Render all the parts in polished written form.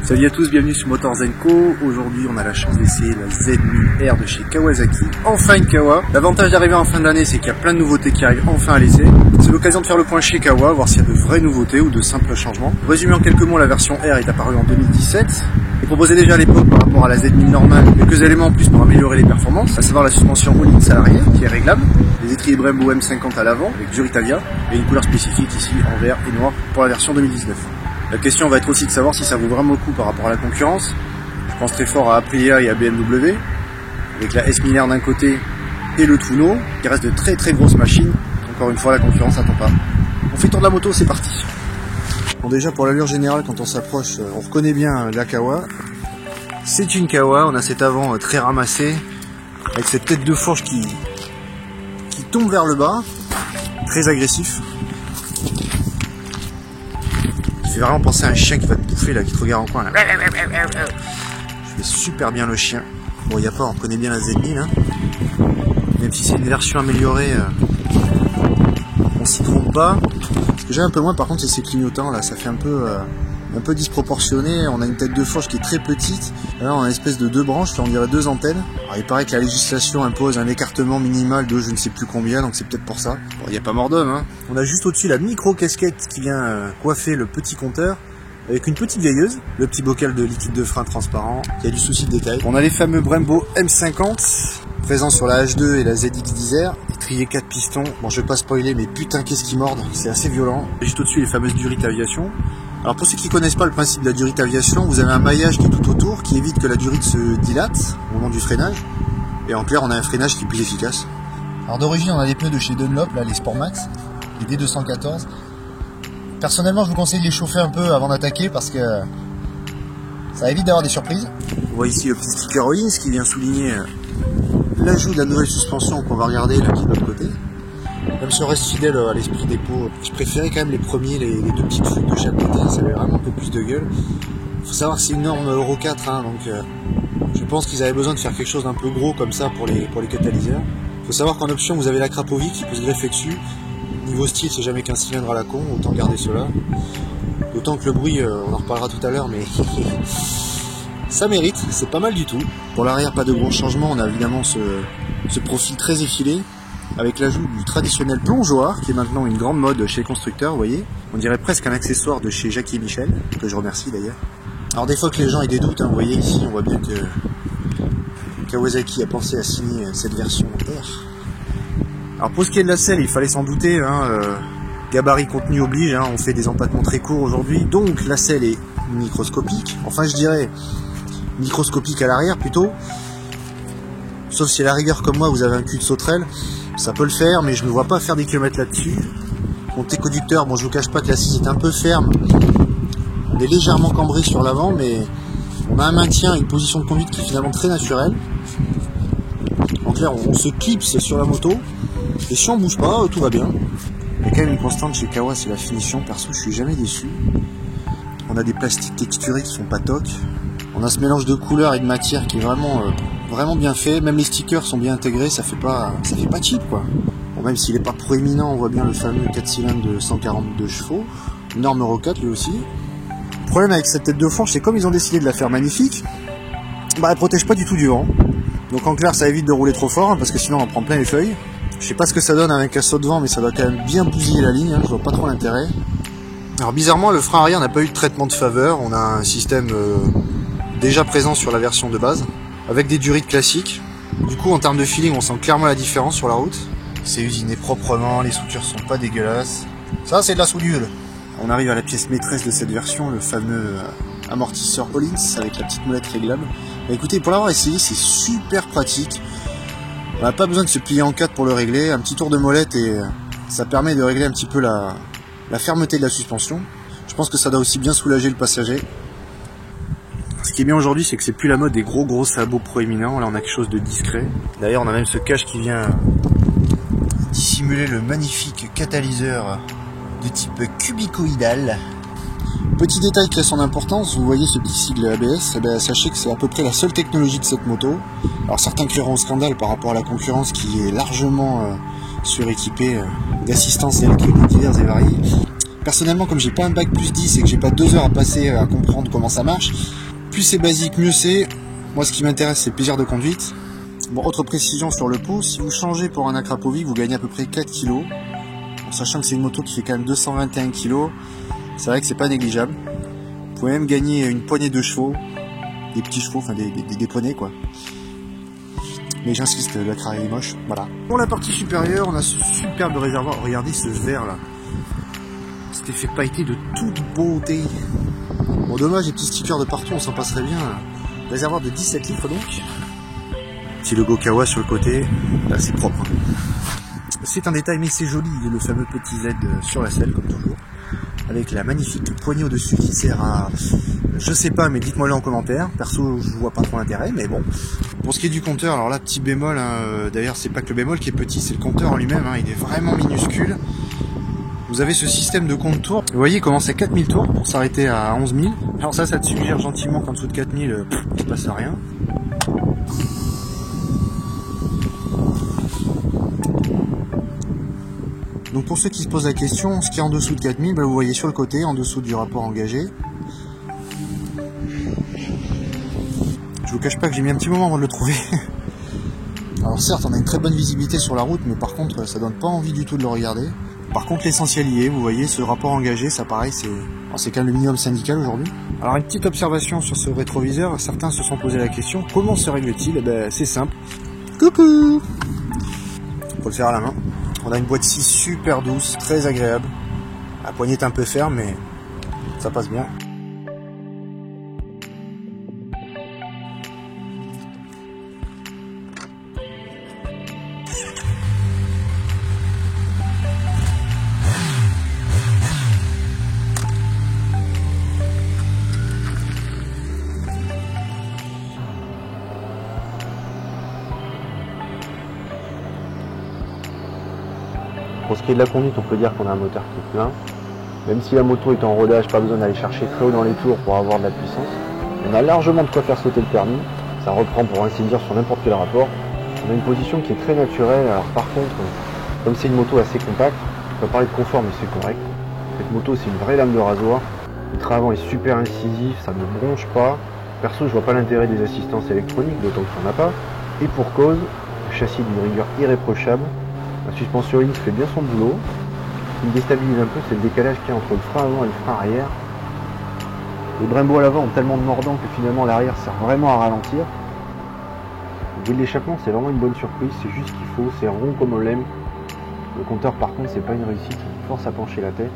Salut à tous, bienvenue sur Motors & Co. Aujourd'hui, on a la chance d'essayer la Z1000R de chez Kawasaki. Enfin une Kawa. L'avantage d'arriver en fin de l'année, c'est qu'il y a plein de nouveautés qui arrivent enfin à l'essai. C'est l'occasion de faire le point chez Kawa, voir s'il y a de vraies nouveautés ou de simples changements. Résumé en quelques mots, la version R est apparue en 2017. Et proposait déjà à l'époque par rapport à la Z1000 normale quelques éléments en plus pour améliorer les performances, à savoir la suspension all-in à l'arrière qui est réglable, les étriers Brembo M50 à l'avant avec Duritavia et une couleur spécifique ici en vert et noir pour la version 2019. La question va être aussi de savoir si ça vaut vraiment le coup par rapport à la concurrence. Je pense très fort à Aprilia et à BMW, avec la S1000R d'un côté et le Tuono, qui reste de très grosses machines. Encore une fois, la concurrence n'attend pas. On fait le tour de la moto, c'est parti. Bon, déjà pour l'allure générale, quand on s'approche, on reconnaît bien la Kawa. C'est une Kawa, on a cet avant très ramassé, avec cette tête de fourche qui tombe vers le bas, très agressif. Je vais vraiment penser à un chien qui va te bouffer là, qui te regarde en coin là. Je fais super bien le chien. Bon, il n'y a pas, on connaît bien la Z1000 hein. Même si c'est une version améliorée, on s'y trompe pas. Ce que j'ai un peu moins par contre, c'est ces clignotants là, ça fait un peu disproportionné. On a une tête de fourche qui est très petite. Là, on a une espèce de deux branches, là, on dirait deux antennes. Alors, il paraît que la législation impose un écartement minimal de je ne sais plus combien, donc c'est peut-être pour ça. Bon, il n'y a pas mort d'homme, hein. On a juste au-dessus la micro-casquette qui vient coiffer le petit compteur, avec une petite veilleuse, le petit bocal de liquide de frein transparent, qui a du souci de détail. On a les fameux Brembo M50, présents sur la H2 et la ZX10R, étrier 4 pistons. Bon, je vais pas spoiler, mais putain, qu'est-ce qui mordent, c'est assez violent. Et juste au-dessus, les fameuses Durit-Aviation. Alors pour ceux qui ne connaissent pas le principe de la Durit-Aviation, vous avez un maillage qui est tout autour, qui évite que la durite se dilate au moment du freinage. Et en clair, on a un freinage qui est plus efficace. Alors d'origine, on a des pneus de chez Dunlop, là, les Sportmax, les D214. Personnellement, je vous conseille de les chauffer un peu avant d'attaquer parce que ça évite d'avoir des surprises. On voit ici le petit sticker Rollins qui vient souligner l'ajout de la nouvelle suspension qu'on va regarder là qui est de l'autre côté. Même si on reste fidèle à l'esprit des pots, je préférais quand même les premiers, les deux petites flûtes de chaque côté, ça avait vraiment un peu plus de gueule. Il faut savoir que c'est une norme Euro 4, hein, donc je pense qu'ils avaient besoin de faire quelque chose d'un peu gros comme ça pour les catalyseurs. Il faut savoir qu'en option vous avez la Krapovic qui peut se greffer dessus. Niveau style, c'est jamais qu'un cylindre à la con, autant garder cela. D'autant que le bruit, on en reparlera tout à l'heure, mais ça mérite, c'est pas mal du tout. Pour l'arrière, pas de gros changements, on a évidemment ce profil très effilé, avec l'ajout du traditionnel plongeoir, qui est maintenant une grande mode chez les constructeurs, vous voyez. On dirait presque un accessoire de chez Jackie et Michel, que je remercie d'ailleurs. Alors des fois que les gens aient des doutes, hein, vous voyez ici, on voit bien que Kawasaki a pensé à signer cette version R. Alors pour ce qui est de la selle, il fallait s'en douter, hein, gabarit contenu oblige, hein, on fait des empattements très courts aujourd'hui, donc la selle est microscopique, enfin je dirais microscopique à l'arrière plutôt, sauf si à la rigueur comme moi vous avez un cul de sauterelle, ça peut le faire, mais je ne me vois pas faire des kilomètres là-dessus. Monté conducteur, bon je vous cache pas que l'assise est un peu ferme, on est légèrement cambré sur l'avant, mais on a un maintien, une position de conduite qui est finalement très naturelle. En clair, on se clipse sur la moto, et si on bouge pas, tout va bien. Il y a quand même une constante chez Kawa, c'est la finition. Perso, je suis jamais déçu. On a des plastiques texturés qui sont pas toc. On a ce mélange de couleurs et de matière qui est vraiment bien fait. Même les stickers sont bien intégrés, ça fait pas cheap quoi. Bon, même s'il n'est pas proéminent, on voit bien le fameux 4 cylindres de 142 chevaux. Norme Euro 4 lui aussi. Le problème avec cette tête de fourche, c'est comme ils ont décidé de la faire magnifique, bah elle protège pas du tout du vent. Donc en clair, ça évite de rouler trop fort, hein, parce que sinon on en prend plein les feuilles. Je sais pas ce que ça donne avec un saut de vent, mais ça doit quand même bien bousiller la ligne, hein, je vois pas trop l'intérêt. Alors bizarrement, le frein arrière n'a pas eu de traitement de faveur, on a un système déjà présent sur la version de base, avec des durites classiques. Du coup, en termes de feeling, on sent clairement la différence sur la route. C'est usiné proprement, les soudures sont pas dégueulasses. Ça, c'est de la soudure. On arrive à la pièce maîtresse de cette version, le fameux amortisseur Rollins avec la petite molette réglable. Bah, écoutez, pour l'avoir essayé, c'est super pratique. On n'a pas besoin de se plier en quatre pour le régler. Un petit tour de molette et ça permet de régler un petit peu la fermeté de la suspension. Je pense que ça doit aussi bien soulager le passager. Ce qui est bien aujourd'hui, c'est que c'est plus la mode des gros sabots proéminents. Là, on a quelque chose de discret. D'ailleurs, on a même ce cache qui vient dissimuler le magnifique catalyseur de type cubicoïdal. Petit détail qui a son importance, vous voyez ce petit sigle ABS, eh bien, sachez que c'est à peu près la seule technologie de cette moto. Alors certains crieront au scandale par rapport à la concurrence qui est largement suréquipée d'assistance électronique diverses et variées. Personnellement, comme j'ai pas un bac plus 10 et que j'ai pas 2 heures à passer à comprendre comment ça marche, plus c'est basique, mieux c'est. Moi, ce qui m'intéresse, c'est le plaisir de conduite. Bon, autre précision sur le pot, si vous changez pour un Akrapovic, vous gagnez à peu près 4 kg. En sachant que c'est une moto qui fait quand même 221 kg, c'est vrai que c'est pas négligeable. Vous pouvez même gagner une poignée de chevaux, des petits chevaux, enfin des poneys quoi. Mais j'insiste, l'Akra est moche, voilà. Pour la partie supérieure, on a ce superbe réservoir. Regardez ce verre là. Cet effet pailleté de toute beauté. Bon, dommage, les petits stickers de partout, on s'en passerait bien. Réservoir de 17 litres donc. Petit logo Kawa sur le côté. Là, c'est propre. C'est un détail, mais c'est joli. Le fameux petit Z sur la selle, comme toujours. Avec la magnifique poignée au-dessus qui sert à... Je sais pas, mais dites-moi le en commentaire. Perso, je vois pas trop l'intérêt, mais bon. Pour ce qui est du compteur, alors là, petit bémol. Hein, d'ailleurs, c'est pas que le bémol qui est petit, c'est le compteur en lui-même. Hein, il est vraiment minuscule. Vous avez ce système de compte tours. Vous voyez, il commence à 4000 tours pour s'arrêter à 11 000. Alors ça te suggère gentiment qu'en dessous de 4000, il ne passe à rien. Donc pour ceux qui se posent la question, ce qui est en dessous de 4000, vous voyez sur le côté, en dessous du rapport engagé. Je vous cache pas que j'ai mis un petit moment avant de le trouver. Alors certes, on a une très bonne visibilité sur la route, mais par contre, ça donne pas envie du tout de le regarder. Par contre, l'essentiel y est, vous voyez, ce rapport engagé, ça pareil, c'est quand même le minimum syndical aujourd'hui. Alors une petite observation sur ce rétroviseur, certains se sont posé la question, comment se règle-t-il? Eh ben, c'est simple. Coucou! Faut le faire à la main. On a une boîte 6 super douce, très agréable. La poignée est un peu ferme, mais ça passe bien. Pour ce qui est de la conduite, on peut dire qu'on a un moteur qui est plein. Même si la moto est en rodage, pas besoin d'aller chercher très haut dans les tours pour avoir de la puissance. On a largement de quoi faire sauter le permis. Ça reprend pour ainsi dire sur n'importe quel rapport. On a une position qui est très naturelle. Alors par contre, comme c'est une moto assez compacte, on peut parler de confort mais c'est correct. Cette moto c'est une vraie lame de rasoir. Le train avant est super incisif, ça ne bronche pas. Perso, je vois pas l'intérêt des assistances électroniques, d'autant qu'il n'y en a pas. Et pour cause, le châssis d'une rigueur irréprochable. La suspension ligne fait bien son boulot. Ce qui me déstabilise un peu, c'est le décalage qu'il y a entre le frein avant et le frein arrière. Les Brembo à l'avant ont tellement de mordants que finalement l'arrière sert vraiment à ralentir. Le grille d'échappement, c'est vraiment une bonne surprise, c'est juste ce qu'il faut, c'est rond comme on l'aime. Le compteur par contre, c'est pas une réussite, il force à pencher la tête.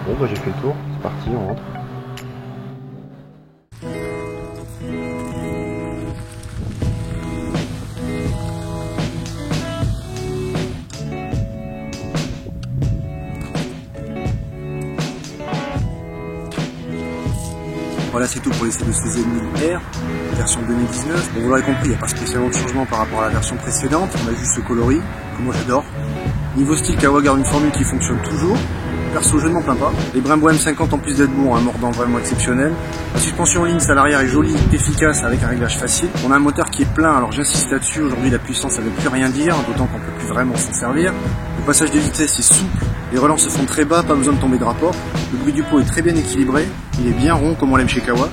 Bon bah j'ai fait le tour, c'est parti, on rentre. Voilà, c'est tout pour l'essai de ce Z1000R, version 2019. Bon, vous l'aurez compris, il n'y a pas spécialement de changement par rapport à la version précédente. On a juste ce coloris, que moi j'adore. Niveau style, Kawa garde une formule qui fonctionne toujours. Perso, je ne m'en plains pas. Les Brembo M50 en plus d'être beaux ont un mordant vraiment exceptionnel. La suspension en ligne à l'arrière est jolie, efficace, avec un réglage facile. On a un moteur qui est plein, alors j'insiste là-dessus. Aujourd'hui, la puissance, ça ne veut plus rien dire, d'autant qu'on ne peut plus vraiment s'en servir. Le passage de vitesse est souple. Les relents se font très bas, pas besoin de tomber de rapport. Le bruit du pot est très bien équilibré. Il est bien rond comme on l'aime chez Kawa.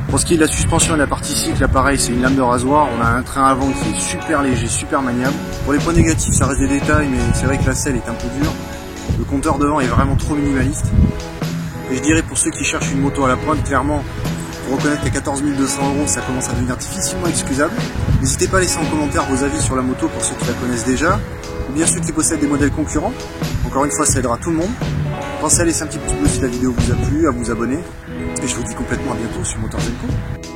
Pour ce qui est de la suspension et de la partie cycle, l'appareil c'est une lame de rasoir. On a un train avant qui est super léger, super maniable. Pour les points négatifs, ça reste des détails, mais c'est vrai que la selle est un peu dure. Le compteur devant est vraiment trop minimaliste. Et je dirais pour ceux qui cherchent une moto à la pointe, clairement, pour reconnaître qu'à 14 200 €, ça commence à devenir difficilement excusable. N'hésitez pas à laisser en commentaire vos avis sur la moto pour ceux qui la connaissent déjà, ou bien ceux qui possèdent des modèles concurrents. Encore une fois, ça aidera tout le monde. Pensez à laisser un petit pouce bleu si la vidéo vous a plu, à vous abonner. Et je vous dis complètement à bientôt sur Motor Zenko.